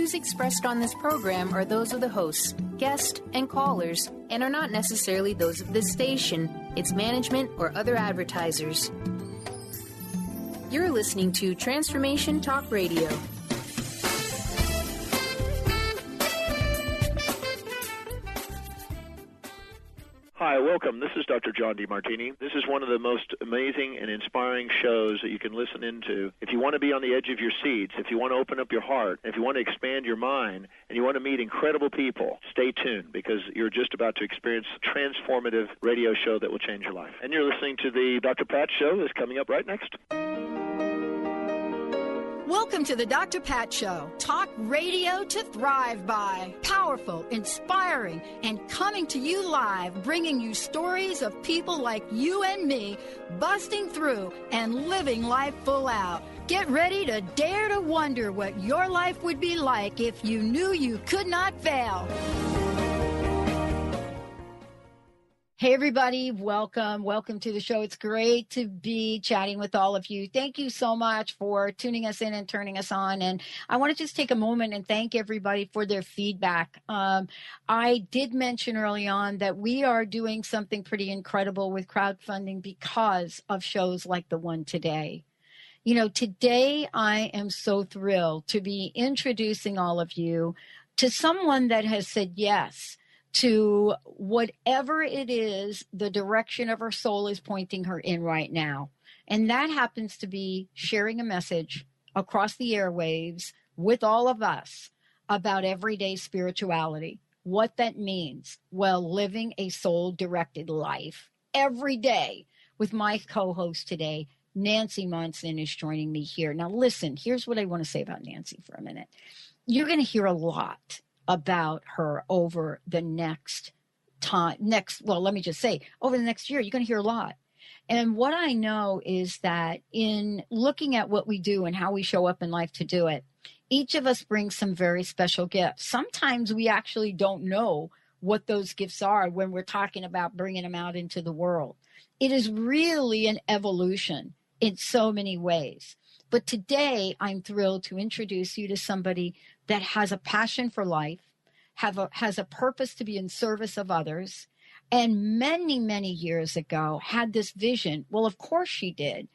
views expressed on this program are those of the hosts, guests, and callers, and are not necessarily those of this station, its management, or other advertisers. You're listening to Transformation Talk Radio. Hi, welcome. This is Dr. John DeMartini. This is one of the most amazing and inspiring shows that you can listen into. If you want to be on the edge of your seats, if you want to open up your heart, if you want to expand your mind, and you want to meet incredible people, stay tuned because you're just about to experience a transformative radio show that will change your life. And you're listening to the Dr. Pat Show that's coming up right next. Welcome to the Dr. Pat Show. Talk radio to thrive by. Powerful, inspiring, and coming to you live, bringing you stories of people like you and me busting through and living life full out. Get ready to dare to wonder what your life would be like if you knew you could not fail. Hey, everybody. Welcome to the show. It's great to be chatting with all of you. Thank you so much for tuning us in and turning us on. And I want to just take a moment and thank everybody for their feedback. I did mention early on that we are doing something pretty incredible with crowdfunding because of shows like the one today. You know, today I am so thrilled to be introducing all of you to someone that has said yes to whatever it is the direction of her soul is pointing her in right now. And that happens to be sharing a message across the airwaves with all of us about everyday spirituality. What that means, well, living a soul-directed life every day. With my co-host today, Nancy Monson, is joining me here. Now listen, here's what I want to say about Nancy for a minute. You're going to hear a lot about her over the next year. You're going to hear a lot. And what I know is that in looking at what we do and how we show up in life to do it, each of us brings some very special gifts. Sometimes we actually don't know what those gifts are when we're talking about bringing them out into the world. It is really an evolution in so many ways. But today, I'm thrilled to introduce you to somebody that has a passion for life, has a purpose to be in service of others, and many, many years ago had this vision. Well, of course she did,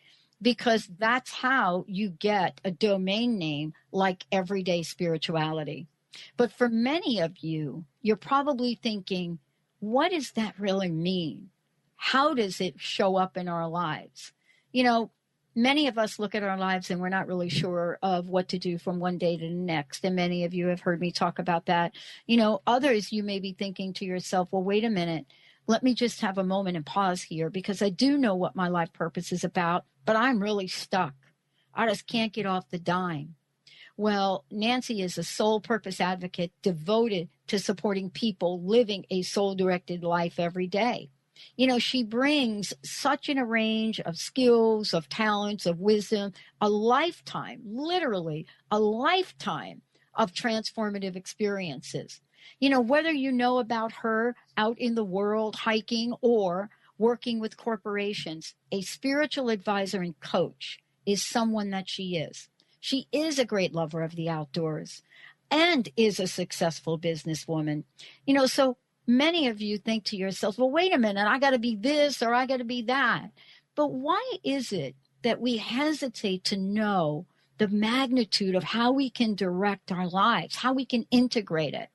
because that's how you get a domain name like Everyday Spirituality. But for many of you, you're probably thinking, what does that really mean? How does it show up in our lives? You know, many of us look at our lives and we're not really sure of what to do from one day to the next. And many of you have heard me talk about that. You know, others, you may be thinking to yourself, well, wait a minute, let me just have a moment and pause here because I do know what my life purpose is about, but I'm really stuck. I just can't get off the dime. Well, Nancy is a soul purpose advocate devoted to supporting people living a soul-directed life every day. You know, she brings such a range of skills, of talents, of wisdom, a lifetime, literally a lifetime of transformative experiences. You know, whether you know about her out in the world hiking or working with corporations, a spiritual advisor and coach is someone that she is. She is a great lover of the outdoors and is a successful businesswoman. You know, so many of you think to yourselves, well, wait a minute, I got to be this or I got to be that. But why is it that we hesitate to know the magnitude of how we can direct our lives, how we can integrate it?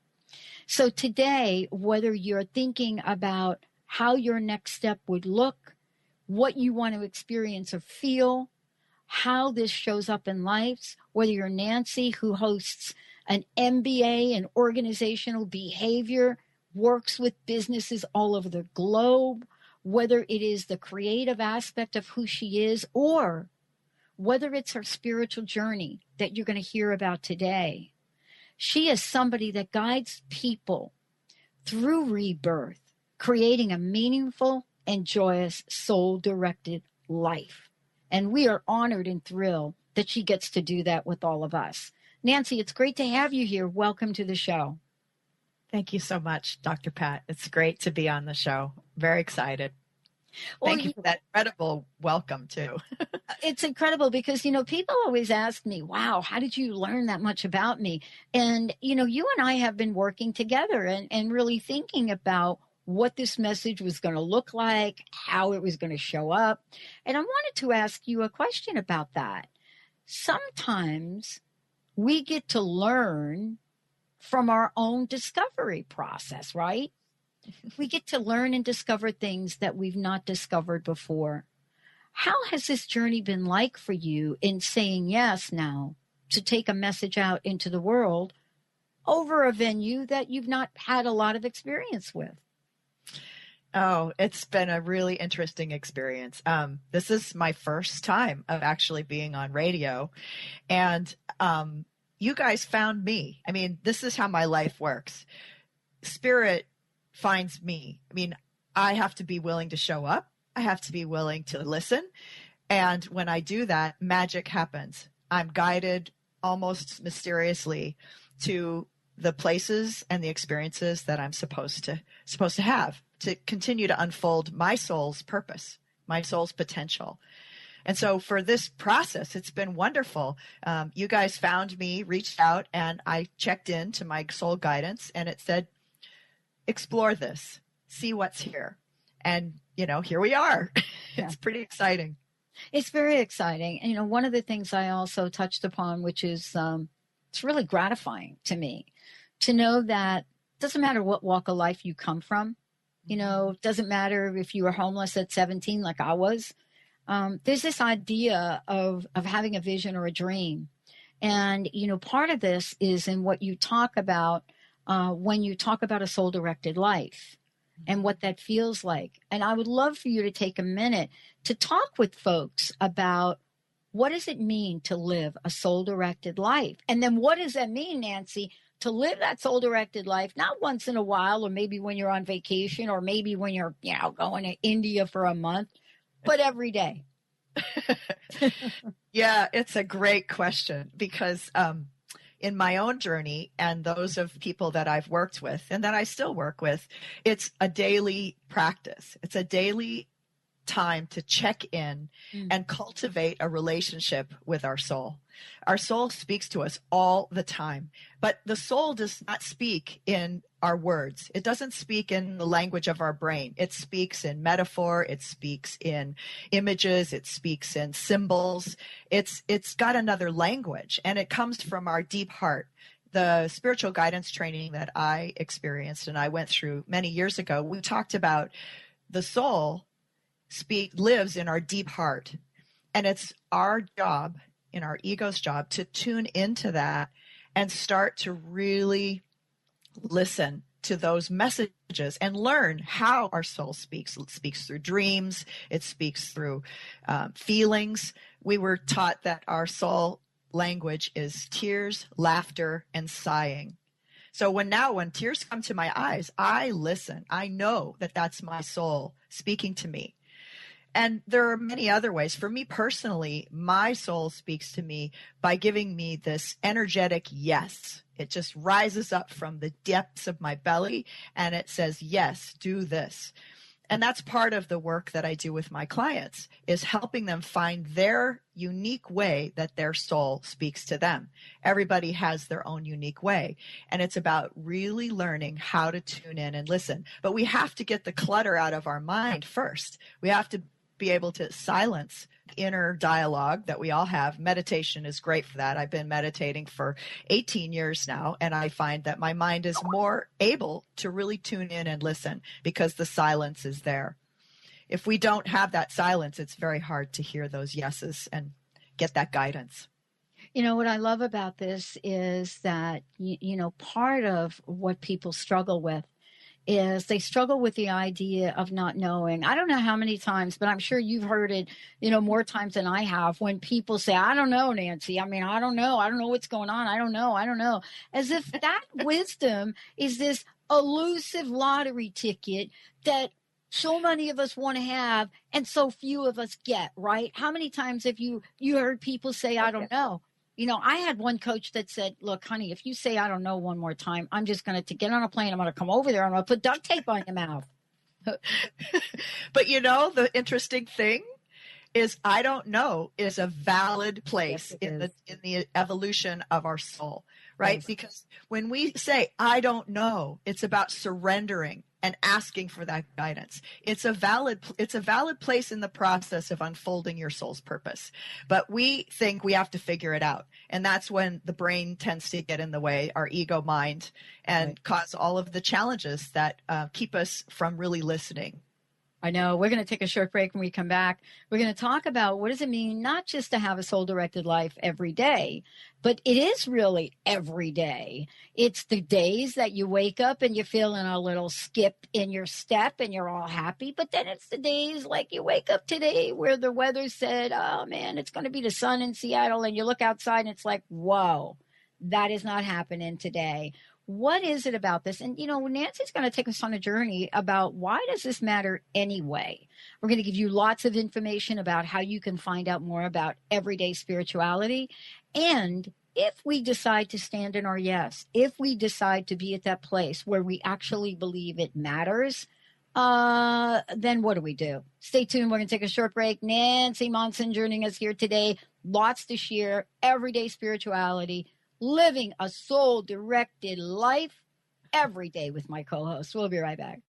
So today, whether you're thinking about how your next step would look, what you want to experience or feel, how this shows up in life, whether you're Nancy, who hosts an MBA in organizational behavior, works with businesses all over the globe, whether it is the creative aspect of who she is, or whether it's her spiritual journey that you're going to hear about today. She is somebody that guides people through rebirth, creating a meaningful and joyous soul-directed life. And we are honored and thrilled that she gets to do that with all of us. Nancy, it's great to have you here. Welcome to the show. Thank you so much, Dr. Pat. It's great to be on the show. Very excited. Well, Thank you for that incredible welcome too. it's incredible because, people always ask me, wow, how did you learn that much about me? And, you and I have been working together and really thinking about what this message was going to look like, how it was going to show up. And I wanted to ask you a question about that. Sometimes we get to learn from our own discovery process, right? We get to learn and discover things that we've not discovered before. How has this journey been like for you in saying yes now to take a message out into the world over a venue that you've not had a lot of experience with? Oh, it's been a really interesting experience. This is my first time of actually being on radio, and you guys found me. I mean, this is how my life works. Spirit finds me. I mean, I have to be willing to show up. I have to be willing to listen. And when I do that, magic happens. I'm guided almost mysteriously to the places and the experiences that I'm supposed to have to continue to unfold my soul's purpose, my soul's potential. And so for this process, it's been wonderful. You guys found me, reached out, and I checked in to my soul guidance, and it said, explore this, see what's here. And, here we are. Yeah. It's pretty exciting. It's very exciting. And, one of the things I also touched upon, which is it's really gratifying to me to know that it doesn't matter what walk of life you come from. It doesn't matter if you were homeless at 17 like I was. There's this idea of having a vision or a dream. And, part of this is in what you talk about when you talk about a soul-directed life and what that feels like. And I would love for you to take a minute to talk with folks about what does it mean to live a soul-directed life? And then what does that mean, Nancy, to live that soul-directed life, not once in a while, or maybe when you're on vacation, or maybe when you're, going to India for a month, but every day? Yeah, it's a great question because in my own journey and those of people that I've worked with and that I still work with, it's a daily practice. It's a daily time to check in and cultivate a relationship with our soul. Our soul speaks to us all the time, but the soul does not speak in our words. It doesn't speak in the language of our brain. It speaks in metaphor. It speaks in images. It speaks in symbols. It's got another language, and it comes from our deep heart. The spiritual guidance training that I experienced and I went through many years ago, we talked about the soul lives in our deep heart, and it's our job, in our ego's job, to tune into that and start to really listen to those messages and learn how our soul speaks. It speaks through dreams. It speaks through feelings. We were taught that our soul language is tears, laughter, and sighing. So when tears come to my eyes, I listen. I know that that's my soul speaking to me. And there are many other ways. For me personally, my soul speaks to me by giving me this energetic yes. It just rises up from the depths of my belly and it says, yes, do this. And that's part of the work that I do with my clients, is helping them find their unique way that their soul speaks to them. Everybody has their own unique way. And it's about really learning how to tune in and listen. But we have to get the clutter out of our mind first. We have to be able to silence inner dialogue that we all have. Meditation is great for that. I've been meditating for 18 years now, and I find that my mind is more able to really tune in and listen because the silence is there. If we don't have that silence, it's very hard to hear those yeses and get that guidance. What I love about this is that, part of what people struggle with is they struggle with the idea of not knowing. I don't know how many times, but I'm sure you've heard it, more times than I have, when people say, I don't know, Nancy. I mean, I don't know. I don't know what's going on. I don't know. As if that wisdom is this elusive lottery ticket that so many of us want to have and so few of us get, right? How many times have you heard people say, I don't know? I had one coach that said, look, honey, if you say I don't know one more time, I'm just going to get on a plane. I'm going to come over there. I'm going to put duct tape on your mouth. But you know, the interesting thing is I don't know is a valid place in the evolution of our soul, right? Yes. Because when we say, I don't know, it's about surrendering and asking for that guidance. It's a valid place in the process of unfolding your soul's purpose. But we think we have to figure it out. And that's when the brain tends to get in the way, our ego mind, and cause all of the challenges that keep us from really listening. I know. We're going to take a short break. When we come back, we're going to talk about what does it mean not just to have a soul-directed life every day, but it is really every day. It's the days that you wake up and you're feeling a little skip in your step and you're all happy. But then it's the days like you wake up today where the weather said, oh, man, it's going to be the sun in Seattle. And you look outside and it's like, whoa, that is not happening today. What is it about this? And, you know, Nancy's going to take us on a journey about why does this matter anyway? We're going to give you lots of information about how you can find out more about everyday spirituality. And if we decide to stand in our yes, if we decide to be at that place where we actually believe it matters, then what do we do? Stay tuned. We're going to take a short break. Nancy Monson joining us here today. Lots to share. Everyday spirituality. Living a soul-directed life every day with my co-host. We'll be right back.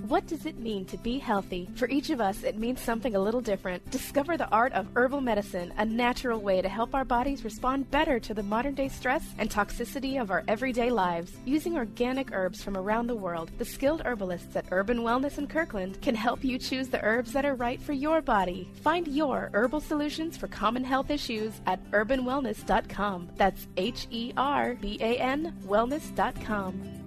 What does it mean to be healthy? For each of us, it means something a little different. Discover the art of herbal medicine, a natural way to help our bodies respond better to the modern-day stress and toxicity of our everyday lives. Using organic herbs from around the world, the skilled herbalists at Urban Wellness in Kirkland can help you choose the herbs that are right for your body. Find your herbal solutions for common health issues at urbanwellness.com. That's HERBAN wellness.com.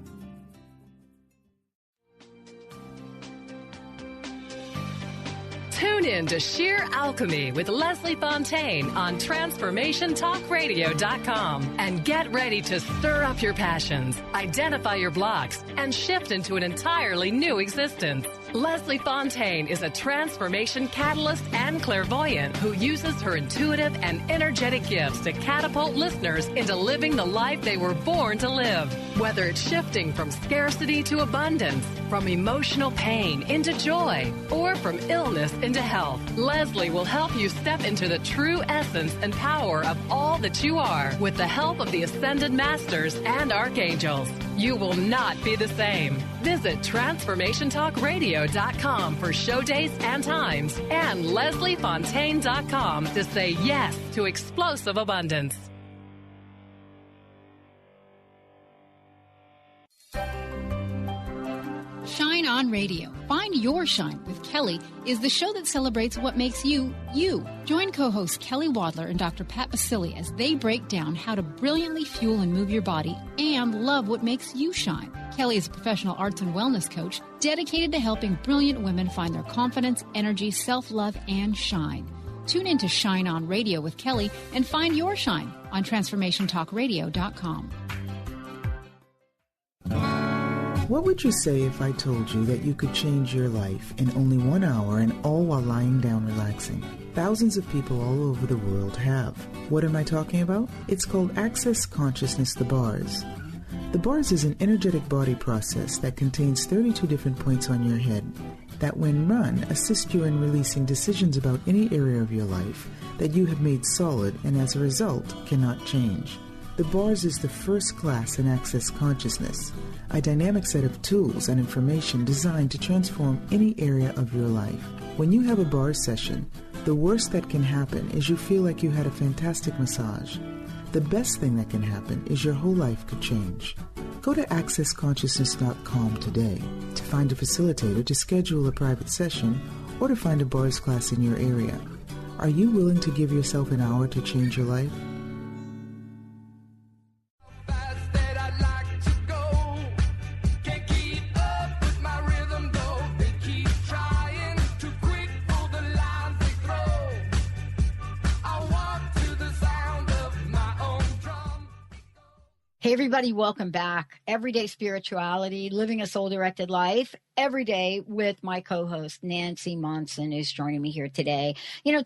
Tune in to Sheer Alchemy with Leslie Fontaine on TransformationTalkRadio.com and get ready to stir up your passions, identify your blocks, and shift into an entirely new existence. Leslie Fontaine is a transformation catalyst and clairvoyant who uses her intuitive and energetic gifts to catapult listeners into living the life they were born to live. Whether it's shifting from scarcity to abundance, from emotional pain into joy, or from illness into health, Leslie will help you step into the true essence and power of all that you are with the help of the Ascended Masters and Archangels. You will not be the same. Visit TransformationTalkRadio.com for show dates and times and LeslieFontaine.com to say yes to explosive abundance. Shine On Radio. Find Your Shine with Kelly is the show that celebrates what makes you, you. Join co-hosts Kelly Wadler and Dr. Pat Basili as they break down how to brilliantly fuel and move your body and love what makes you shine. Kelly is a professional arts and wellness coach dedicated to helping brilliant women find their confidence, energy, self-love, and shine. Tune in to Shine On Radio with Kelly and find your shine on TransformationTalkRadio.com. What would you say if I told you that you could change your life in only 1 hour and all while lying down relaxing? Thousands of people all over the world have. What am I talking about? It's called Access Consciousness, the bars. The bars is an energetic body process that contains 32 different points on your head that, when run, assist you in releasing decisions about any area of your life that you have made solid and as a result cannot change. The bars is the first class in Access Consciousness, a dynamic set of tools and information designed to transform any area of your life. When you have a bar session, the worst that can happen is you feel like you had a fantastic massage. The best thing that can happen is your whole life could change. Go to accessconsciousness.com today to find a facilitator to schedule a private session or to find a bars class in your area. Are you willing to give yourself an hour to change your life? Hey, everybody, welcome back. Everyday Spirituality, Living a Soul-Directed Life, every day with my co-host, Nancy Monson, who's joining me here today.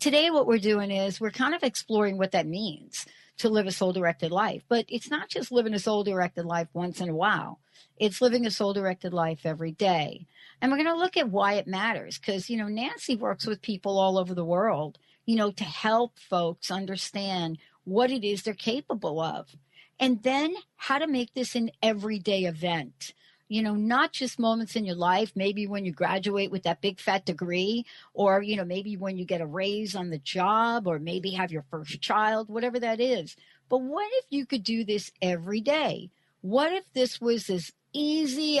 Today what we're doing is we're kind of exploring what that means to live a soul-directed life. But it's not just living a soul-directed life once in a while. It's living a soul-directed life every day. And we're going to look at why it matters because, Nancy works with people all over the world, to help folks understand what it is they're capable of. And then how to make this an everyday event, not just moments in your life, maybe when you graduate with that big fat degree, or, maybe when you get a raise on the job, or maybe have your first child, whatever that is. But what if you could do this every day? What if this was as easy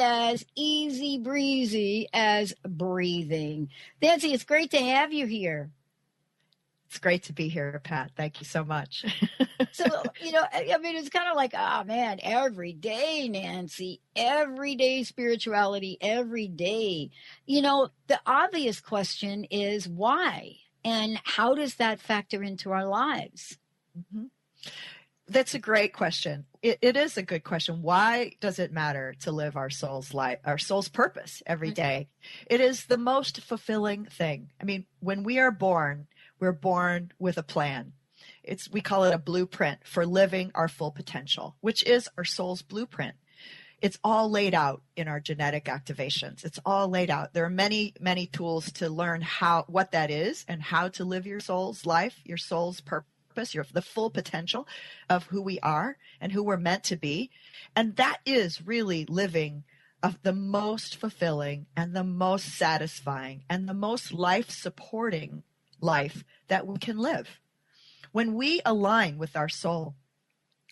breezy as breathing? Nancy, it's great to have you here. It's great to be here, Pat. Thank you so much. So, it's kind of like, man, every day, Nancy, everyday spirituality, every day. The obvious question is why? And how does that factor into our lives? Mm-hmm. That's a great question. It is a good question. Why does it matter to live our soul's life, our soul's purpose every day? It is the most fulfilling thing. I mean, when we are born, we're born with a plan. We call it a blueprint for living our full potential, which is our soul's blueprint. It's all laid out in our genetic activations. It's all laid out. There are many, many tools to learn what that is and how to live your soul's life, your soul's purpose, the full potential of who we are and who we're meant to be. And that is really living of the most fulfilling and the most satisfying and the most life-supporting life that we can live. When we align with our soul,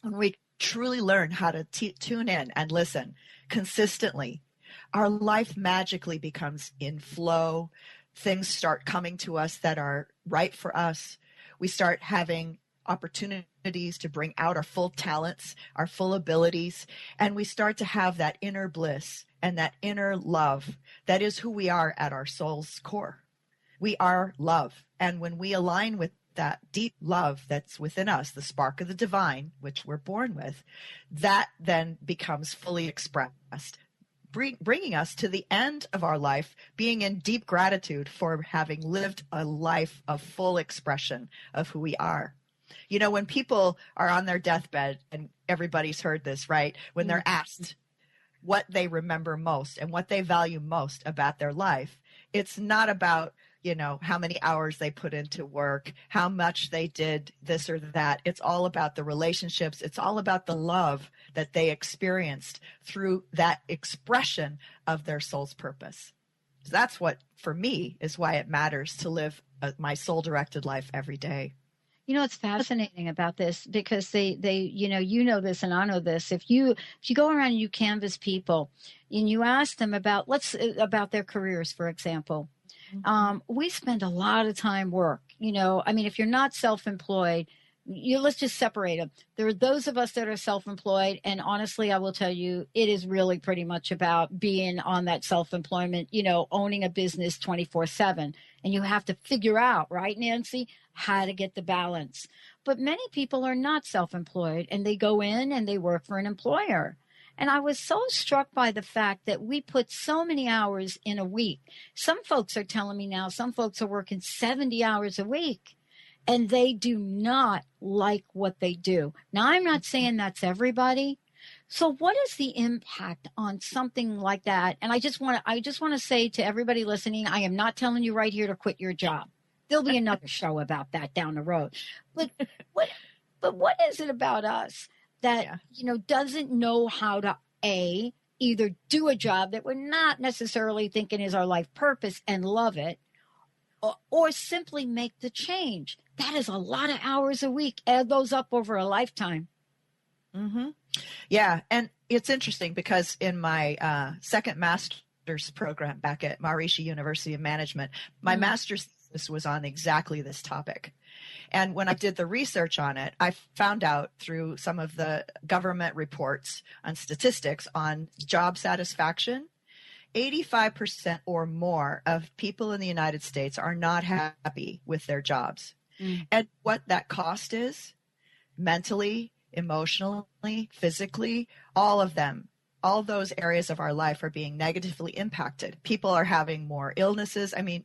when we truly learn how to tune in and listen consistently, our life magically becomes in flow. Things start coming to us that are right for us. We start having opportunities to bring out our full talents, our full abilities, and we start to have that inner bliss and that inner love that is who we are at our soul's core. We are love. And when we align with that deep love that's within us, the spark of the divine, which we're born with, that then becomes fully expressed, bringing us to the end of our life, being in deep gratitude for having lived a life of full expression of who we are. When people are on their deathbed, and everybody's heard this, right? When they're asked what they remember most and what they value most about their life, it's not about how many hours they put into work, how much they did this or that. It's all about the relationships. It's all about the love that they experienced through that expression of their soul's purpose. So that's what, for me, is why it matters to live my soul-directed life every day. It's fascinating about this because they know this and I know this. If you go around and you canvass people and you ask them about their careers, for example, we spend a lot of time work. If you're not self-employed, let's just separate them. There are those of us that are self-employed, and honestly, I will tell you, it is really pretty much about being on that self-employment, owning a business 24/7, and you have to figure out, right, Nancy, how to get the balance. But many people are not self-employed, and they go in and they work for an employer. And I was so struck by the fact that we put so many hours in a week. Some folks are telling me now, some folks are working 70 hours a week, and they do not like what they do. Now, I'm not saying that's everybody. So what is the impact on something like that? And I just want to say to everybody listening, I am not telling you right here to quit your job. There'll be another show about that down the road. But what is it about us that, doesn't know how to, either do a job that we're not necessarily thinking is our life purpose and love it, or simply make the change? That is a lot of hours a week. Add those up over a lifetime. Mm-hmm. Yeah. And it's interesting because in my second master's program back at Maharishi University of Management, my master's thesis was on exactly this topic. And when I did the research on it, I found out through some of the government reports on statistics on job satisfaction, 85% or more of people in the United States are not happy with their jobs. And what that cost is mentally emotionally, physically, all of them. All those areas of our life are being negatively impacted. People are having more illnesses. I mean,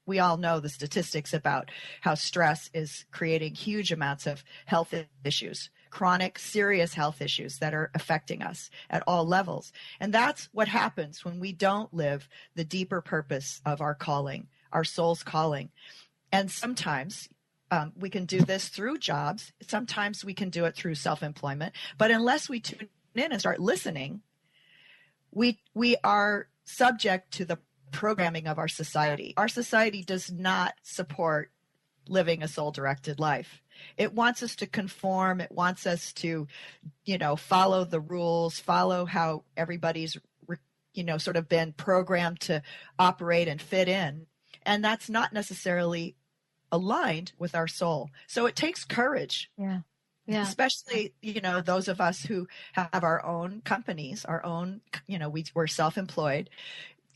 we all know the statistics about how stress is creating huge amounts of health issues, chronic, serious health issues that are affecting us at all levels. And that's what happens when we don't live the deeper purpose of our calling, our soul's calling. And sometimes we can do this through jobs. Sometimes we can do it through self-employment. But unless we tune in and start listening, we are subject to the programming of our society. Our society does not support living a soul-directed life. It wants us to conform. It wants us to, follow the rules, follow how everybody's, sort of been programmed to operate and fit in. And that's not necessarily aligned with our soul. So it takes courage. Yeah. Yeah. Especially, those of us who have our own companies, our own, we're self-employed.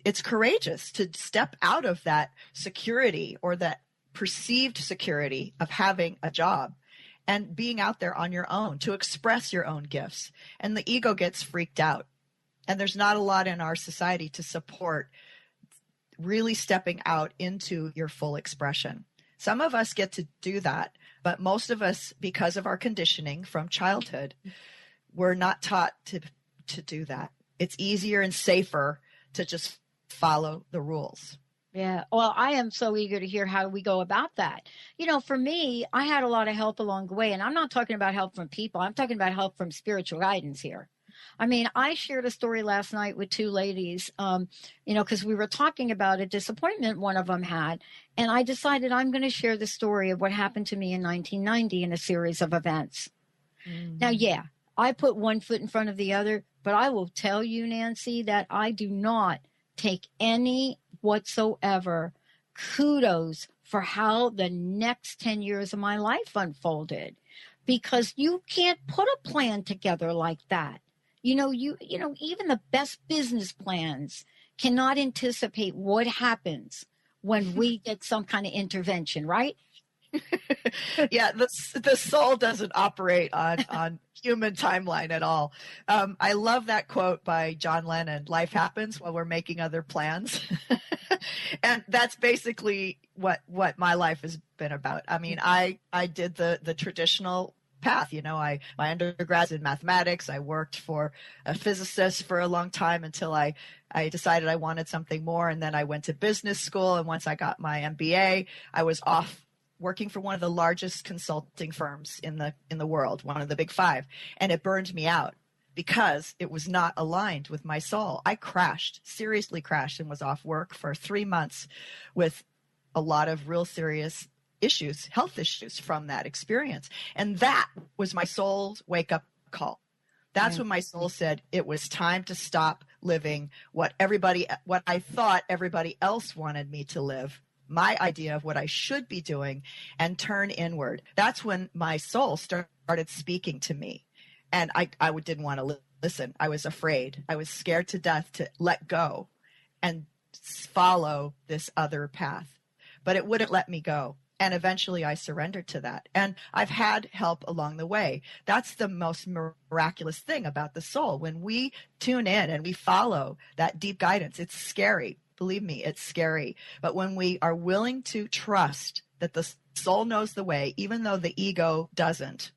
It's courageous to step out of that security or that perceived security of having a job and being out there on your own to express your own gifts. And the ego gets freaked out. And there's not a lot in our society to support really stepping out into your full expression. Some of us get to do that, but most of us, because of our conditioning from childhood, we're not taught to do that. It's easier and safer to just follow the rules. Yeah. Well, I am so eager to hear how we go about that. For me, I had a lot of help along the way, and I'm not talking about help from people. I'm talking about help from spiritual guidance here. I mean, I shared a story last night with two ladies, because we were talking about a disappointment one of them had. And I decided I'm going to share the story of what happened to me in 1990 in a series of events. Mm-hmm. Now, yeah, I put one foot in front of the other, but I will tell you, Nancy, that I do not take any whatsoever kudos for how the next 10 years of my life unfolded, because you can't put a plan together like that. Even the best business plans cannot anticipate what happens when we get some kind of intervention, right? Yeah, the soul doesn't operate on human timeline at all. I love that quote by John Lennon, "Life happens while we're making other plans." And that's basically what my life has been about. I mean, I did the traditional path. My undergrad's in mathematics. I worked for a physicist for a long time until I decided I wanted something more. And then I went to business school. And once I got my MBA, I was off working for one of the largest consulting firms in the world, one of the big five. And it burned me out because it was not aligned with my soul. I seriously crashed, and was off work for 3 months with a lot of real serious issues, health issues from that experience. And that was my soul's wake up call. That's when my soul said it was time to stop living what I thought everybody else wanted me to live, my idea of what I should be doing, and turn inward. That's when my soul started speaking to me. And I didn't want to listen. I was afraid. I was scared to death to let go and follow this other path. But it wouldn't let me go. And eventually I surrendered to that. And I've had help along the way. That's the most miraculous thing about the soul. When we tune in and we follow that deep guidance, it's scary. Believe me, it's scary. But when we are willing to trust that the soul knows the way, even though the ego doesn't,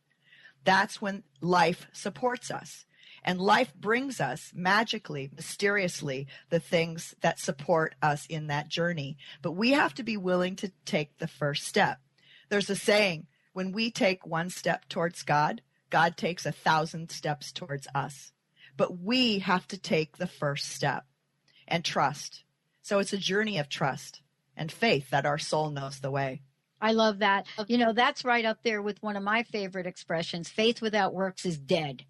that's when life supports us. And life brings us magically, mysteriously, the things that support us in that journey. But we have to be willing to take the first step. There's a saying, when we take one step towards God, God takes 1,000 steps towards us. But we have to take the first step and trust. So it's a journey of trust and faith that our soul knows the way. I love that. That's right up there with one of my favorite expressions. Faith without works is dead.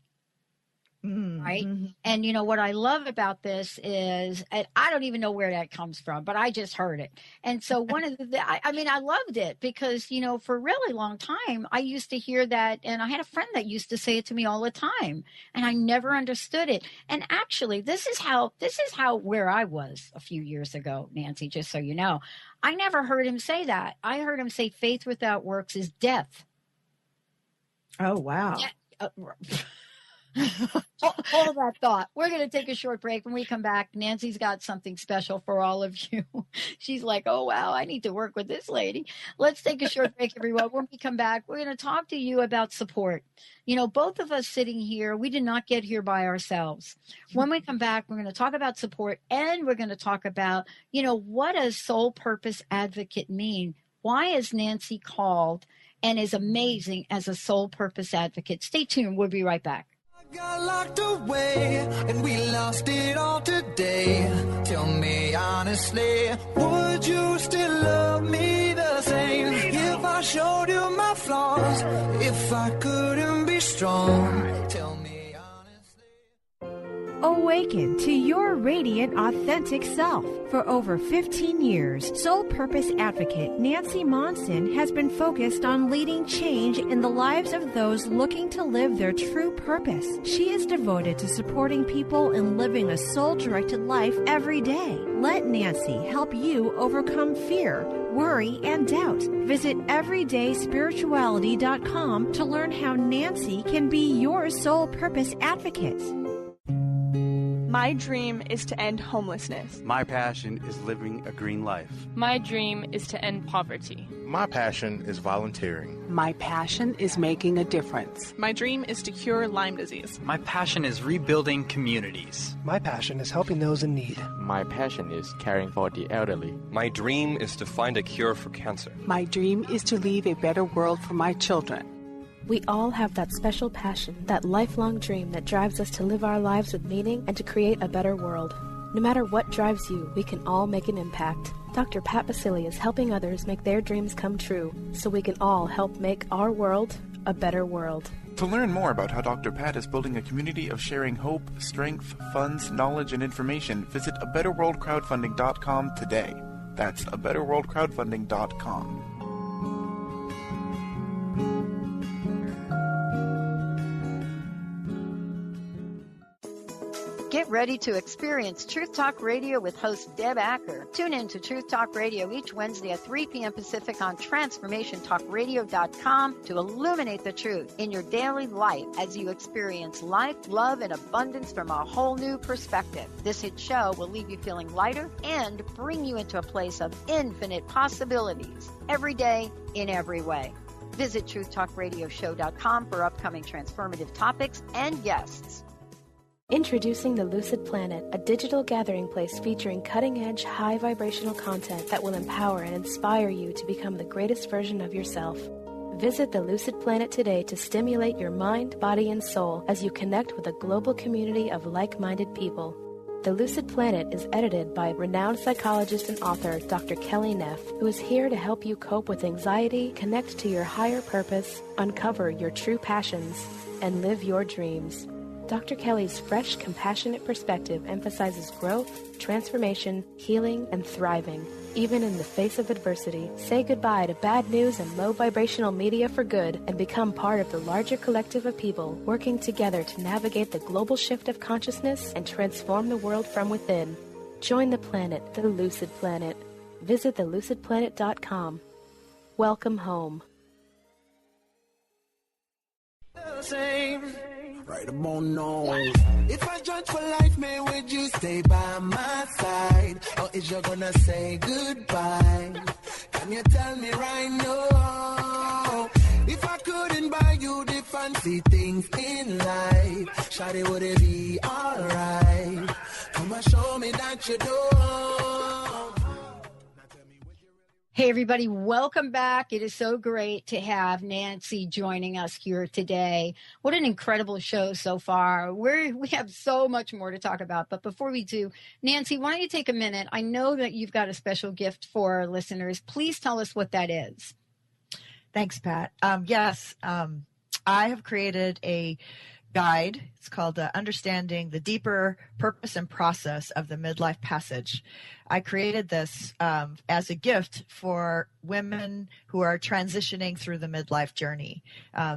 Right. Mm-hmm. And what I love about this is, and I don't even know where that comes from, but I just heard it. And so I loved it because, for a really long time, I used to hear that. And I had a friend that used to say it to me all the time, and I never understood it. And actually, this is how where I was a few years ago, Nancy, just so you know, I never heard him say that. I heard him say faith without works is death. Oh, wow. Hold that thought. We're going to take a short break. When we come back, Nancy's got something special for all of you. She's like, oh, wow, I need to work with this lady. Let's take a short break, everyone. When we come back, we're going to talk to you about support. You know, both of us sitting here, we did not get here by ourselves. When we come back, we're going to talk about support, and we're going to talk about, you know, what does soul purpose advocate mean? Why is Nancy called and is amazing as a soul purpose advocate? Stay tuned. We'll be right back. Got locked away and we lost it all today. Tell me honestly, would you still love me the same if I showed you my flaws? If I couldn't be strong, tell me honestly. Awaken to your radiant, authentic self. For over 15 years, soul purpose advocate Nancy Monson has been focused on leading change in the lives of those looking to live their true purpose. She is devoted to supporting people in living a soul-directed life every day. Let Nancy help you overcome fear, worry, and doubt. Visit everydayspirituality.com to learn how Nancy can be your soul purpose advocate. My dream is to end homelessness. My passion is living a green life. My dream is to end poverty. My passion is volunteering. My passion is making a difference. My dream is to cure Lyme disease. My passion is rebuilding communities. My passion is helping those in need. My passion is caring for the elderly. My dream is to find a cure for cancer. My dream is to leave a better world for my children. We all have that special passion, that lifelong dream that drives us to live our lives with meaning and to create a better world. No matter what drives you, we can all make an impact. Dr. Pat Basili is helping others make their dreams come true, so we can all help make our world a better world. To learn more about how Dr. Pat is building a community of sharing hope, strength, funds, knowledge, and information, visit abetterworldcrowdfunding.com today. That's abetterworldcrowdfunding.com. Get ready to experience Truth Talk Radio with host Deb Acker. Tune in to Truth Talk Radio each Wednesday at 3 p.m. Pacific on TransformationTalkRadio.com to illuminate the truth in your daily life as you experience life, love, and abundance from a whole new perspective. This hit show will leave you feeling lighter and bring you into a place of infinite possibilities every day in every way. Visit TruthTalkRadioshow.com for upcoming transformative topics and guests. Introducing the Lucid Planet, a digital gathering place featuring cutting-edge, high-vibrational content that will empower and inspire you to become the greatest version of yourself. Visit the Lucid Planet today to stimulate your mind, body, and soul as you connect with a global community of like-minded people. The Lucid Planet is edited by renowned psychologist and author Dr. Kelly Neff, who is here to help you cope with anxiety, connect to your higher purpose, uncover your true passions, and live your dreams. Dr. Kelly's fresh, compassionate perspective emphasizes growth, transformation, healing, and thriving, even in the face of adversity. Say goodbye to bad news and low vibrational media for good and become part of the larger collective of people working together to navigate the global shift of consciousness and transform the world from within. Join the planet, the Lucid Planet. Visit thelucidplanet.com. Welcome home. Right about now. If I judge for life, man, would you stay by my side? Or is you gonna say goodbye? Can you tell me right now? If I couldn't buy you the fancy things in life, shawty, would it be alright? Come and show me that you do. Hey, everybody, welcome back. It is so great to have Nancy joining us here today. What an incredible show so far. We have so much more to talk about. But before we do, Nancy, why don't you take a minute? I know that you've got a special gift for our listeners. Please tell us what that is. Thanks, Pat. Yes, I have created a guide. It's called Understanding the Deeper Purpose and Process of the Midlife Passage. I created this as a gift for women who are transitioning through the midlife journey.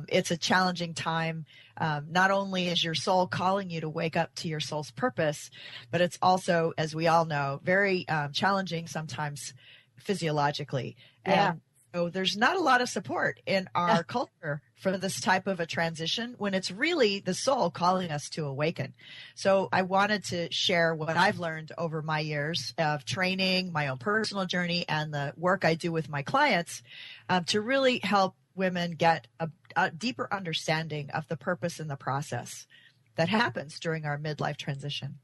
It's a challenging time. Not only is your soul calling you to wake up to your soul's purpose, but it's also, as we all know, very challenging sometimes physiologically. Yeah. And So there's not a lot of support in our culture for this type of a transition when it's really the soul calling us to awaken. So I wanted to share what I've learned over my years of training, my own personal journey, and the work I do with my clients to really help women get a deeper understanding of the purpose and the process that happens during our midlife transition.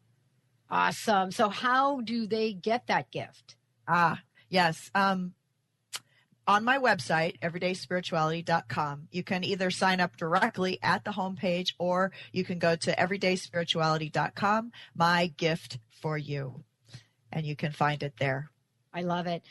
Awesome. So how do they get that gift? Yes. On my website, everydayspirituality.com, you can either sign up directly at the homepage, or you can go to everydayspirituality.com, my gift for you, and you can find it there. I love it.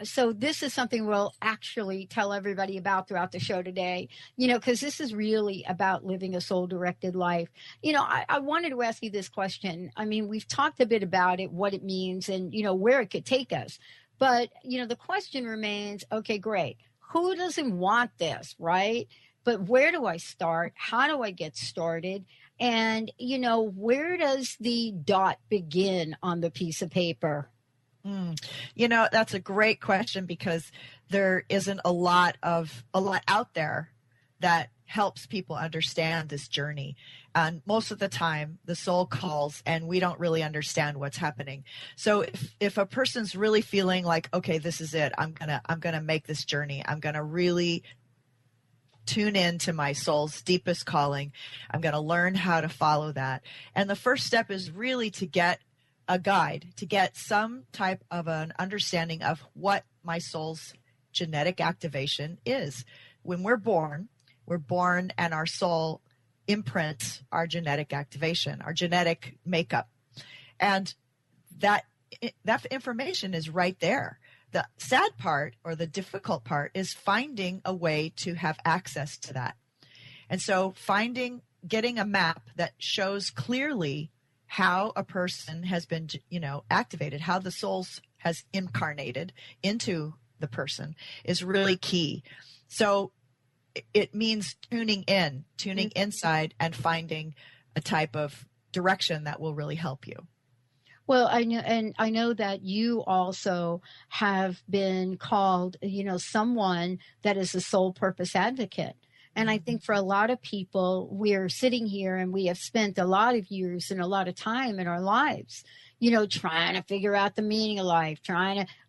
So this is something we'll actually tell everybody about throughout the show today, because this is really about living a soul-directed life. I wanted to ask you this question. I mean, we've talked a bit about it, what it means, and, where it could take us. But, the question remains, okay, great. Who doesn't want this, right? But where do I start? How do I get started? And, where does the dot begin on the piece of paper? That's a great question, because there isn't a lot out there that helps people understand this journey. And most of the time the soul calls and we don't really understand what's happening. So if a person's really feeling like, okay, this is it, I'm going to make this journey. I'm going to really tune in to my soul's deepest calling. I'm going to learn how to follow that. And the first step is really to get a guide, to get some type of an understanding of what my soul's genetic activation is. When we're born and our soul imprints our genetic activation, our genetic makeup. And that information is right there. The sad part, or the difficult part, is finding a way to have access to that. And so getting a map that shows clearly how a person has been, activated, how the soul has incarnated into the person is really key. So it means tuning inside and finding a type of direction that will really help you. Well, I know that you also have been called, someone that is a soul purpose advocate. And I think for a lot of people, we're sitting here and we have spent a lot of years and a lot of time in our lives, trying to figure out the meaning of life,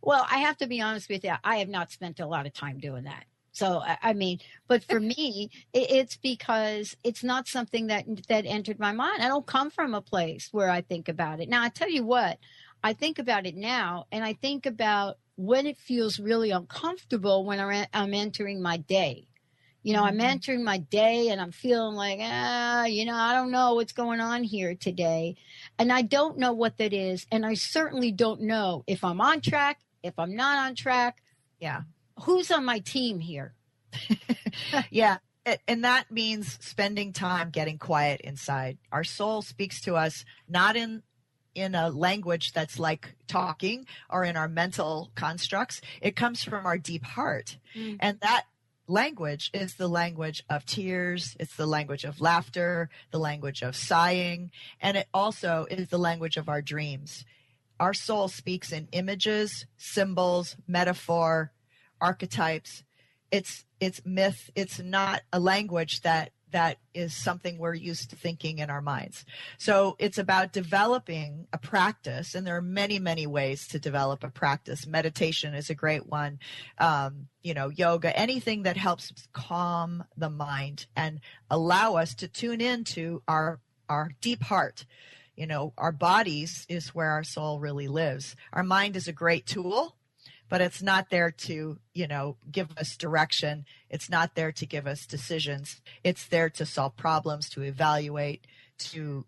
well, I have to be honest with you, I have not spent a lot of time doing that. So, but for me, it's because it's not something that entered my mind. I don't come from a place where I think about it. Now, I tell you what, I think about it now, and I think about when it feels really uncomfortable when I'm entering my day. I'm entering my day and I'm feeling like, I don't know what's going on here today. And I don't know what that is. And I certainly don't know if I'm on track, if I'm not on track. Yeah. Who's on my team here? Yeah. And that means spending time getting quiet inside. Our soul speaks to us not in a language that's like talking or in our mental constructs. It comes from our deep heart. And that language is the language of tears. It's the language of laughter, the language of sighing, and it also is the language of our dreams. Our soul speaks in images, symbols, metaphor, archetypes. It's myth. It's not a language that is something we're used to thinking in our minds. So it's about developing a practice, and there are many, many ways to develop a practice. Meditation is a great one. Yoga, anything that helps calm the mind and allow us to tune into our deep heart. Our bodies is where our soul really lives. Our mind is a great tool, but it's not there to, give us direction. It's not there to give us decisions. It's there to solve problems, to evaluate, to,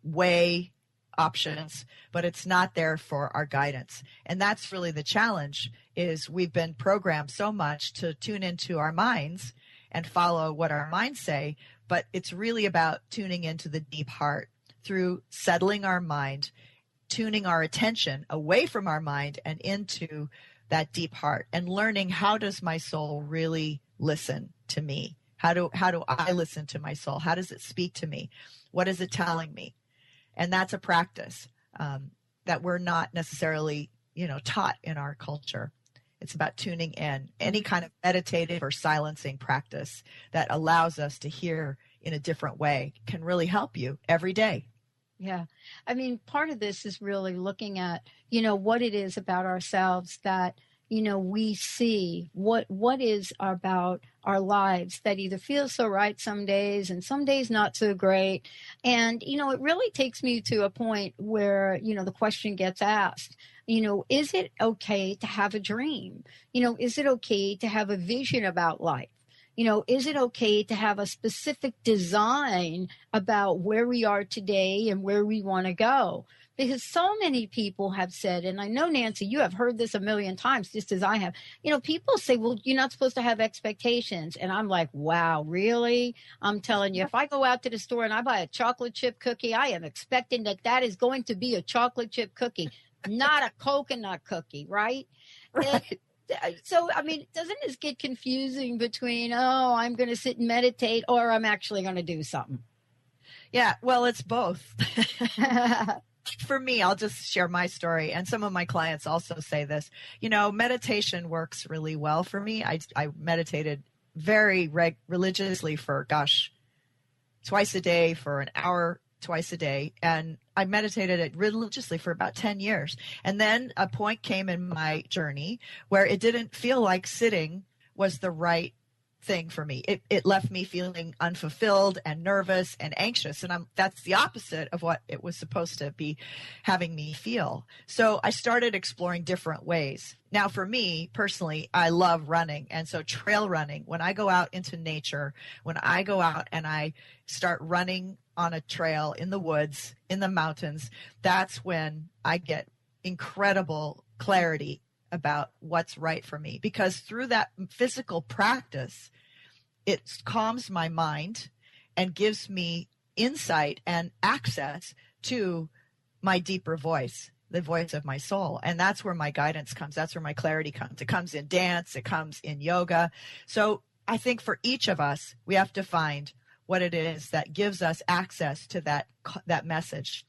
weigh options, but it's not there for our guidance. And that's really the challenge, is we've been programmed so much to tune into our minds and follow what our minds say, but it's really about tuning into the deep heart through settling our mind, tuning our attention away from our mind and into that deep heart, and learning, how does my soul really listen to me? How do I listen to my soul? How does it speak to me? What is it telling me? And that's a practice that we're not necessarily, taught in our culture. It's about tuning in. Any kind of meditative or silencing practice that allows us to hear in a different way can really help you every day. Yeah. I mean, part of this is really looking at, what it is about ourselves that, we see what is about our lives that either feels so right some days and some days not so great. And, it really takes me to a point where, the question gets asked, is it okay to have a dream? Is it okay to have a vision about life? Is it okay to have a specific design about where we are today and where we want to go? Because so many people have said, and I know, Nancy, you have heard this a million times, just as I have, people say, well, you're not supposed to have expectations. And I'm like, wow, really? I'm telling you, if I go out to the store and I buy a chocolate chip cookie, I am expecting that is going to be a chocolate chip cookie, not a coconut cookie, right? Right. So, I mean, doesn't this get confusing between, I'm going to sit and meditate or I'm actually going to do something? Yeah, well, it's both. For me, I'll just share my story. And some of my clients also say this. Meditation works really well for me. I meditated very religiously for, twice a day for an hour, twice a day. And I meditated it religiously for about 10 years. And then a point came in my journey where it didn't feel like sitting was the right thing for me. It left me feeling unfulfilled and nervous and anxious. And that's the opposite of what it was supposed to be having me feel. So I started exploring different ways. Now, for me personally, I love running. And so trail running, when I go out into nature, when I go out and I start running on a trail in the woods, in the mountains, that's when I get incredible clarity about what's right for me. Because through that physical practice, it calms my mind and gives me insight and access to my deeper voice, the voice of my soul. And that's where my guidance comes. That's where my clarity comes. It comes in dance. It comes in yoga. So I think for each of us, we have to find what it is that gives us access to that message.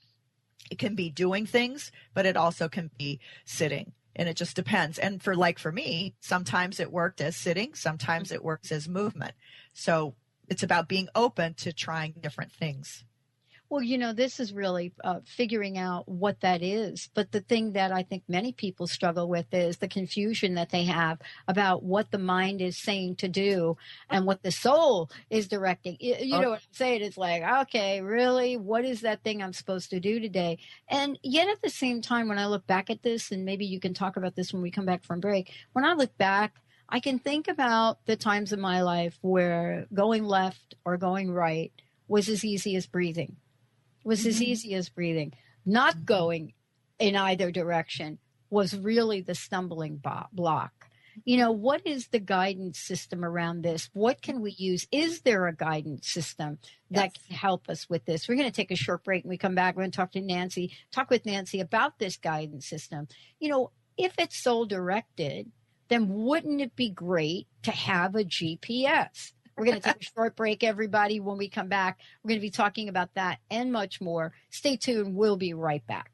It can be doing things, but it also can be sitting. And it just depends. And for me, sometimes it worked as sitting, sometimes it works as movement. So it's about being open to trying different things. Well, this is really figuring out what that is. But the thing that I think many people struggle with is the confusion that they have about what the mind is saying to do and what the soul is directing. You know what I'm saying? It's like, okay, really? What is that thing I'm supposed to do today? And yet at the same time, when I look back at this, and maybe you can talk about this when we come back from break, when I look back, I can think about the times in my life where going left or going right was as easy as breathing. Not going in either direction was really the stumbling block. What is the guidance system around this? What can we use? Is there a guidance system that can help us with this? We're going to take a short break. When we come back, we're going to talk with Nancy about this guidance system. If it's soul directed, then wouldn't it be great to have a GPS? We're going to take a short break, everybody. When we come back, we're going to be talking about that and much more. Stay tuned. We'll be right back.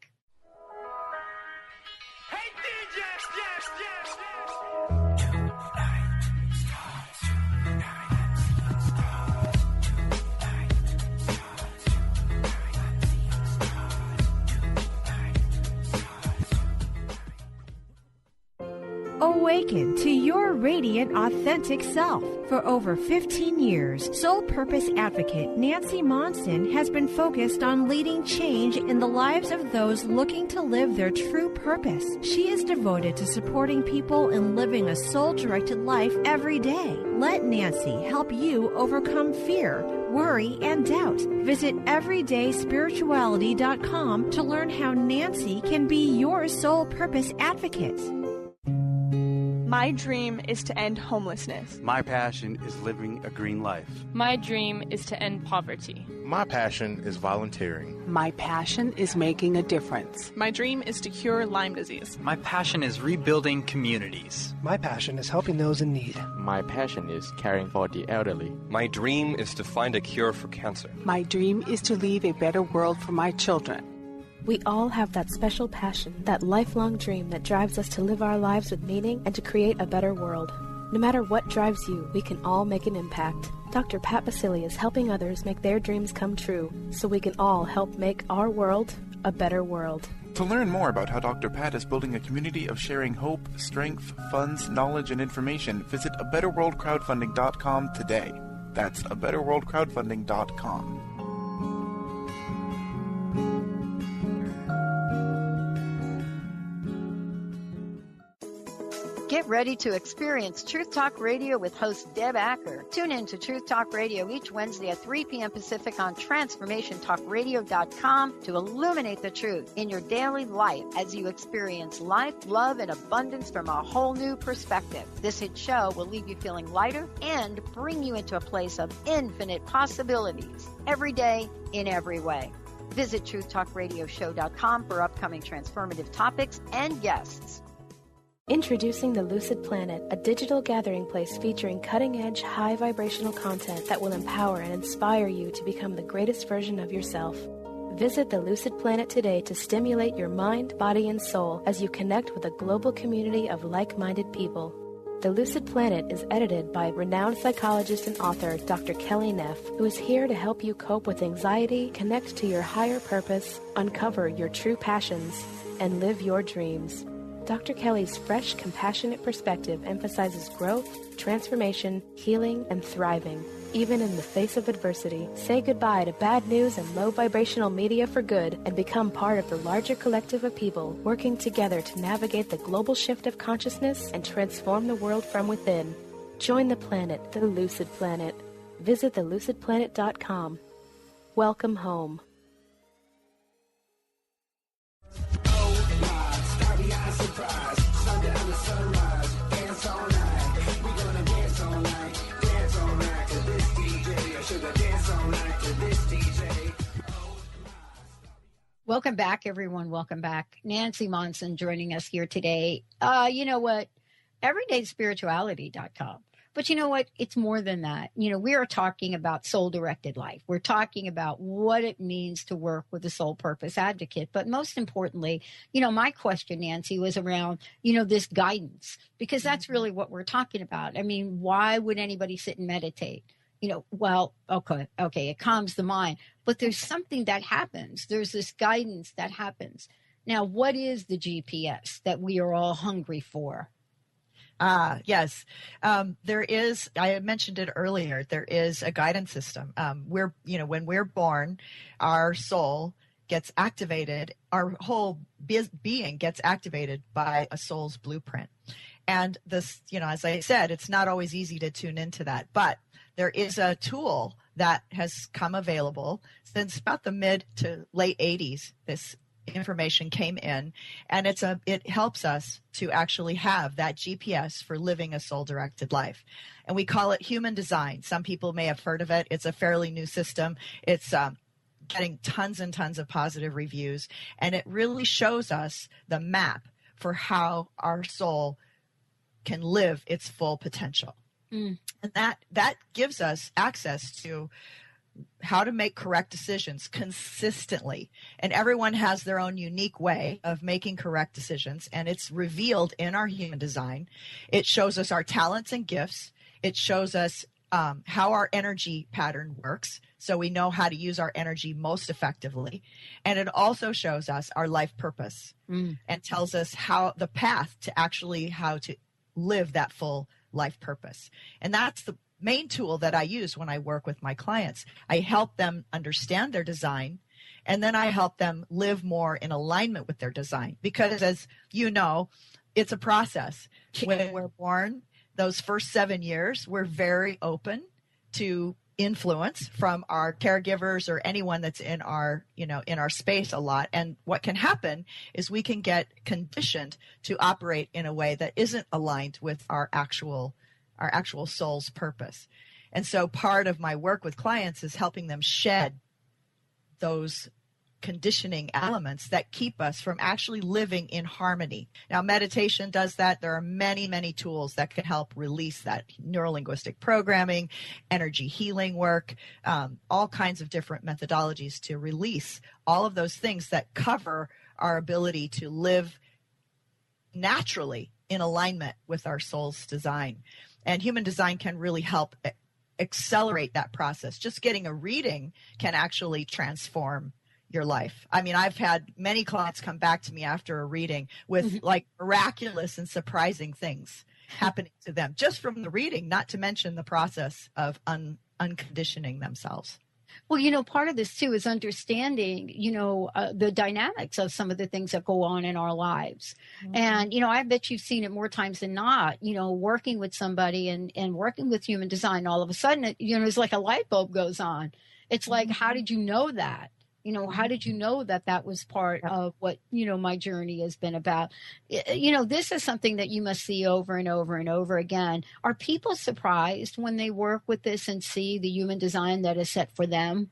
Awaken to your radiant, authentic self. For over 15 years, Soul Purpose Advocate Nancy Monson has been focused on leading change in the lives of those looking to live their true purpose. She is devoted to supporting people in living a soul-directed life every day. Let Nancy help you overcome fear, worry, and doubt. Visit everydayspirituality.com to learn how Nancy can be your Soul Purpose Advocate. My dream is to end homelessness. My passion is living a green life. My dream is to end poverty. My passion is volunteering. My passion is making a difference. My dream is to cure Lyme disease. My passion is rebuilding communities. My passion is helping those in need. My passion is caring for the elderly. My dream is to find a cure for cancer. My dream is to leave a better world for my children. We all have that special passion, that lifelong dream that drives us to live our lives with meaning and to create a better world. No matter what drives you, we can all make an impact. Dr. Pat Baccili is helping others make their dreams come true, so we can all help make our world a better world. To learn more about how Dr. Pat is building a community of sharing hope, strength, funds, knowledge, and information, visit abetterworldcrowdfunding.com today. That's abetterworldcrowdfunding.com. Get ready to experience Truth Talk Radio with host Deb Acker. Tune in to Truth Talk Radio each Wednesday at 3 p.m. Pacific on TransformationTalkRadio.com to illuminate the truth in your daily life as you experience life, love, and abundance from a whole new perspective. This hit show will leave you feeling lighter and bring you into a place of infinite possibilities every day in every way. Visit TruthTalkRadioshow.com for upcoming transformative topics and guests. Introducing the Lucid Planet, a digital gathering place featuring cutting-edge, high-vibrational content that will empower and inspire you to become the greatest version of yourself. Visit the Lucid Planet today to stimulate your mind, body, and soul as you connect with a global community of like-minded people. The Lucid Planet is edited by renowned psychologist and author Dr. Kelly Neff, who is here to help you cope with anxiety, connect to your higher purpose, uncover your true passions, and live your dreams. Dr. Kelly's fresh, compassionate perspective emphasizes growth, transformation, healing, and thriving, even in the face of adversity. Say goodbye to bad news and low vibrational media for good and become part of the larger collective of people working together to navigate the global shift of consciousness and transform the world from within. Join the planet, the Lucid Planet. Visit thelucidplanet.com. Welcome home. Surprise, sundown to sunrise, dance all night. We gonna dance all night to this DJ. I should have danced all night to this DJ. Welcome back, everyone. Welcome back. Nancy Monson joining us here today. You know what? EverydaySpirituality.com. But you know what? It's more than that. You know, we are talking about soul-directed life. We're talking about what it means to work with a soul purpose advocate. But most importantly, you know, my question, Nancy, was around, you know, this guidance, because that's really what we're talking about. I mean, why would anybody sit and meditate? You know, well, okay, it calms the mind. But there's something that happens. There's this guidance that happens. Now, what is the GPS that we are all hungry for? Yes. There is, I had mentioned it earlier, there is a guidance system. When we're born, our soul gets activated, our whole being gets activated by a soul's blueprint. And this, you know, as I said, it's not always easy to tune into that, but there is a tool that has come available since about the mid to late 80s. This information came in, and it helps us to actually have that GPS for living a soul-directed life. And we call it human design. Some people may have heard of it. It's a fairly new system. It's getting tons and tons of positive reviews, and it really shows us the map for how our soul can live its full potential. And that gives us access to how to make correct decisions consistently. And everyone has their own unique way of making correct decisions, and it's revealed in our human design. It shows us our talents and gifts. It shows us how our energy pattern works, so we know how to use our energy most effectively. And it also shows us our life purpose and tells us how the path to actually how to live that full life purpose. And that's the main tool that I use when I work with my clients. I help them understand their design, and then I help them live more in alignment with their design. Because as you know, it's a process. When we're born, those first 7 years, we're very open to influence from our caregivers or anyone that's in our space a lot. And what can happen is we can get conditioned to operate in a way that isn't aligned with our actual soul's purpose. And so part of my work with clients is helping them shed those conditioning elements that keep us from actually living in harmony. Now, meditation does that. There are many, many tools that can help release that. Neurolinguistic programming, energy healing work, all kinds of different methodologies to release all of those things that cover our ability to live naturally in alignment with our soul's design. And human design can really help accelerate that process. Just getting a reading can actually transform your life. I mean, I've had many clients come back to me after a reading with like miraculous and surprising things happening to them just from the reading, not to mention the process of unconditioning themselves. Well, part of this too is understanding, the dynamics of some of the things that go on in our lives. Mm-hmm. And, I bet you've seen it more times than not, working with somebody and working with human design, all of a sudden, it's like a light bulb goes on. It's like, how did you know that? How did you know that was part of what, my journey has been about? This is something that you must see over and over and over again. Are people surprised when they work with this and see the human design that is set for them?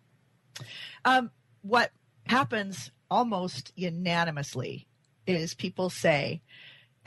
What happens almost unanimously is people say,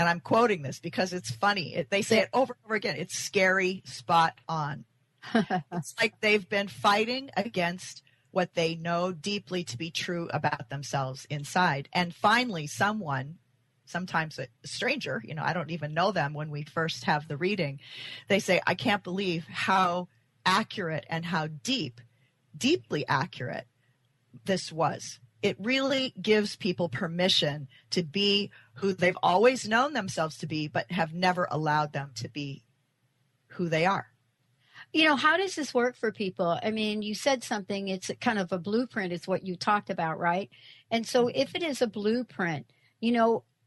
and I'm quoting this because it's funny, they say it over and over again, it's scary, spot on. It's like they've been fighting against what they know deeply to be true about themselves inside. And finally, someone, sometimes a stranger, I don't even know them when we first have the reading, they say, I can't believe how accurate and how deeply accurate this was. It really gives people permission to be who they've always known themselves to be, but have never allowed them to be who they are. How does this work for people? I mean, you said something, it's kind of a blueprint is what you talked about, right? And so if it is a blueprint,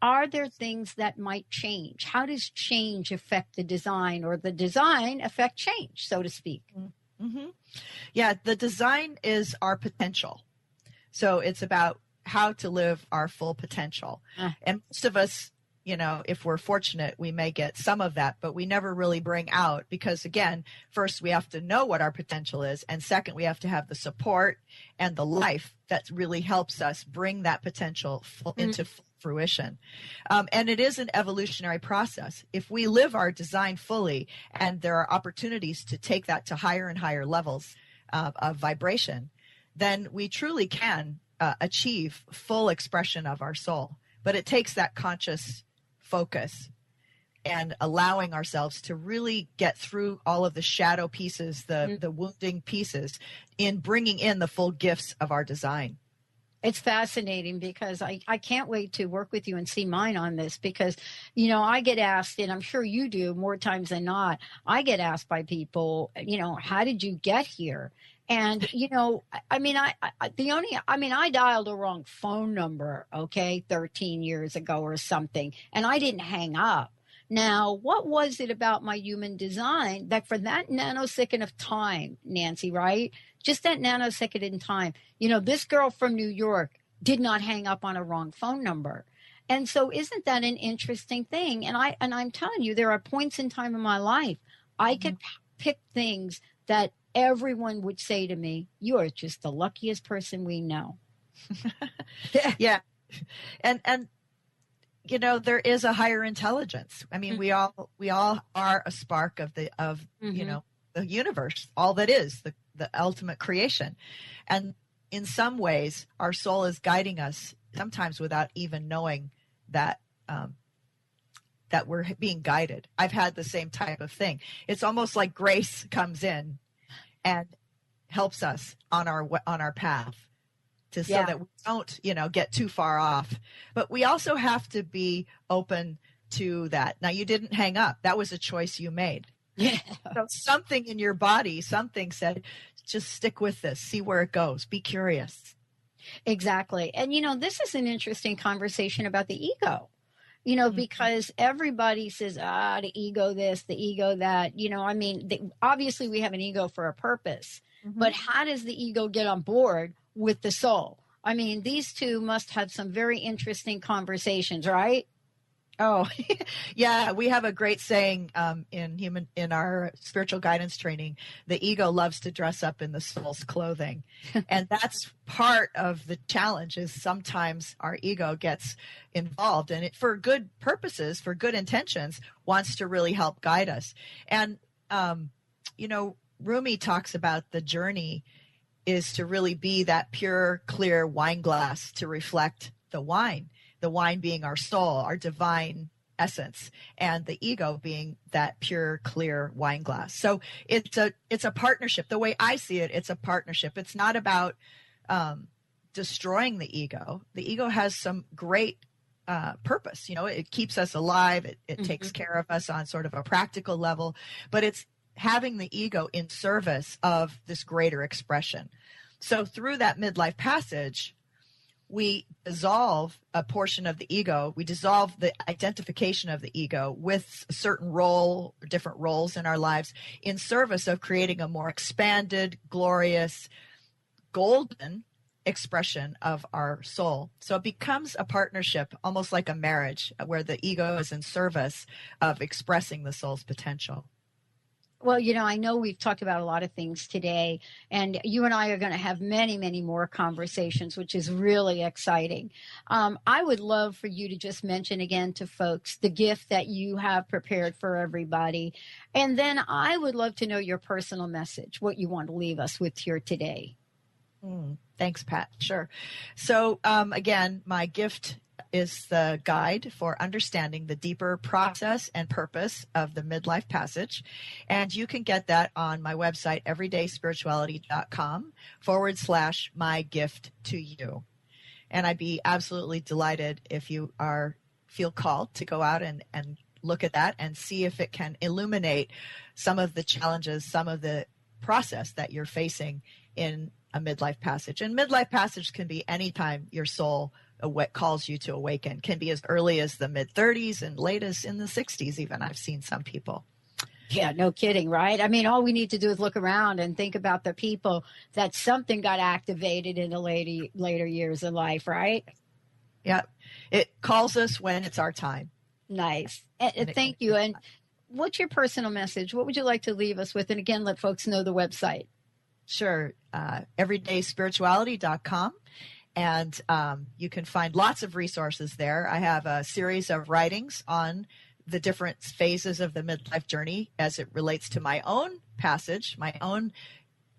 are there things that might change? How does change affect the design, or the design affect change, so to speak? Mm-hmm. Yeah, the design is our potential. So it's about how to live our full potential. And most of us, if we're fortunate, we may get some of that, but we never really bring out because, again, first we have to know what our potential is. And second, we have to have the support and the life that really helps us bring that potential into full fruition. And it is an evolutionary process. If we live our design fully and there are opportunities to take that to higher and higher levels of vibration, then we truly can achieve full expression of our soul. But it takes that conscious focus and allowing ourselves to really get through all of the shadow pieces, the wounding pieces, in bringing in the full gifts of our design. It's fascinating because I can't wait to work with you and see mine on this because, I get asked, and I'm sure you do more times than not, I get asked by people, how did you get here? And, I dialed a wrong phone number, 13 years ago or something, and I didn't hang up. Now, what was it about my human design that for that nanosecond of time, Nancy, right? Just that nanosecond in time, this girl from New York did not hang up on a wrong phone number. And so isn't that an interesting thing? And I'm telling you, there are points in time in my life, I could pick things that everyone would say to me, you are just the luckiest person we know. Yeah. And there is a higher intelligence. I mean, we all are a spark of the universe, all that is the ultimate creation. And in some ways, our soul is guiding us sometimes without even knowing that, that we're being guided. I've had the same type of thing. It's almost like grace comes in and helps us on our path so that we don't, get too far off. But we also have to be open to that. Now, you didn't hang up. That was a choice you made. Yeah. So something in your body, something said, just stick with this, see where it goes, be curious. Exactly. And, this is an interesting conversation about the ego. Because everybody says, the ego this, the ego that, obviously we have an ego for a purpose, but how does the ego get on board with the soul? I mean, these two must have some very interesting conversations, right? Oh, yeah. We have a great saying in our spiritual guidance training. The ego loves to dress up in the soul's clothing. And that's part of the challenge is sometimes our ego gets involved and it for good purposes, for good intentions, wants to really help guide us. And, Rumi talks about the journey is to really be that pure, clear wine glass to reflect the wine being our soul, our divine essence, and the ego being that pure, clear wine glass. So it's a partnership. The way I see it, it's a partnership. It's not about destroying the ego. The ego has some great purpose. It keeps us alive. It takes care of us on sort of a practical level, but it's having the ego in service of this greater expression. So through that midlife passage, we dissolve a portion of the ego. We dissolve the identification of the ego with a certain role, different roles in our lives in service of creating a more expanded, glorious, golden expression of our soul. So it becomes a partnership, almost like a marriage, where the ego is in service of expressing the soul's potential. Well, I know we've talked about a lot of things today, and you and I are going to have many, many more conversations, which is really exciting. I would love for you to just mention again to folks the gift that you have prepared for everybody. And then I would love to know your personal message, what you want to leave us with here today. Thanks, Pat. Sure. So again, my gift is the guide for understanding the deeper process and purpose of the midlife passage. And you can get that on my website, everydayspirituality.com/my gift to you. And I'd be absolutely delighted if you feel called to go out and look at that and see if it can illuminate some of the challenges, some of the process that you're facing in a midlife passage. And midlife passage can be anytime your soul what calls you to awaken. Can be as early as the mid-30s and latest in the 60s even. I've seen some people. Yeah, no kidding, right? I mean, all we need to do is look around and think about the people that something got activated in the later years of life, right? Yeah, it calls us when it's our time. Nice. Thank you. And what's your personal message? What would you like to leave us with? And again, let folks know the website. Sure. Everydayspirituality.com. And you can find lots of resources there. I have a series of writings on the different phases of the midlife journey as it relates to my own passage, my own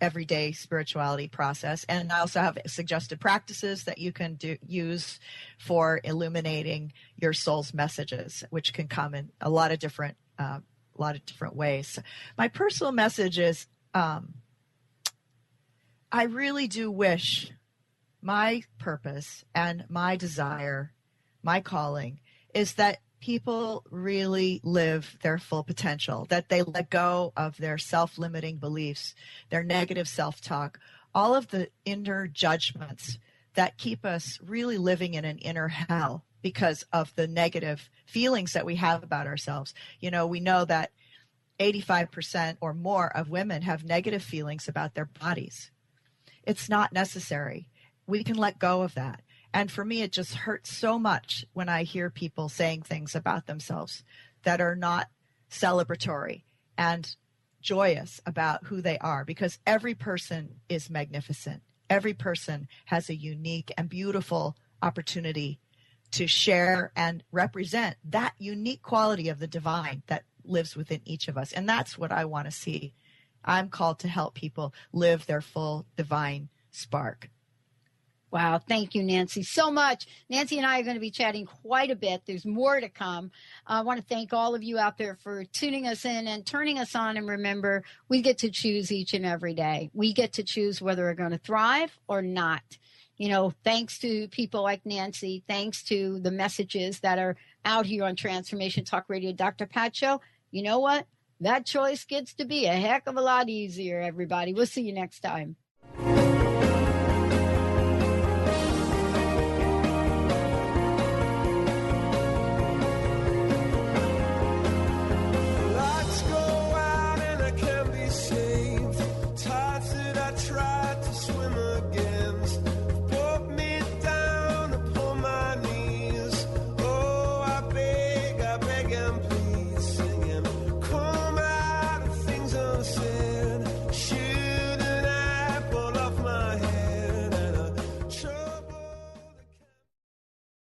everyday spirituality process. And I also have suggested practices that you can use for illuminating your soul's messages, which can come in a lot of different ways. My personal message is I really do wish my purpose and my desire, my calling, is that people really live their full potential, that they let go of their self-limiting beliefs, their negative self-talk, all of the inner judgments that keep us really living in an inner hell because of the negative feelings that we have about ourselves. We know that 85% or more of women have negative feelings about their bodies. It's not necessary. We can let go of that. And for me, it just hurts so much when I hear people saying things about themselves that are not celebratory and joyous about who they are, because every person is magnificent. Every person has a unique and beautiful opportunity to share and represent that unique quality of the divine that lives within each of us. And that's what I want to see. I'm called to help people live their full divine spark. Wow. Thank you, Nancy, so much. Nancy and I are going to be chatting quite a bit. There's more to come. I want to thank all of you out there for tuning us in and turning us on. And remember, we get to choose each and every day. We get to choose whether we're going to thrive or not. Thanks to people like Nancy, thanks to the messages that are out here on Transformation Talk Radio, Dr. Pat Show. You know what? That choice gets to be a heck of a lot easier, everybody. We'll see you next time. Swim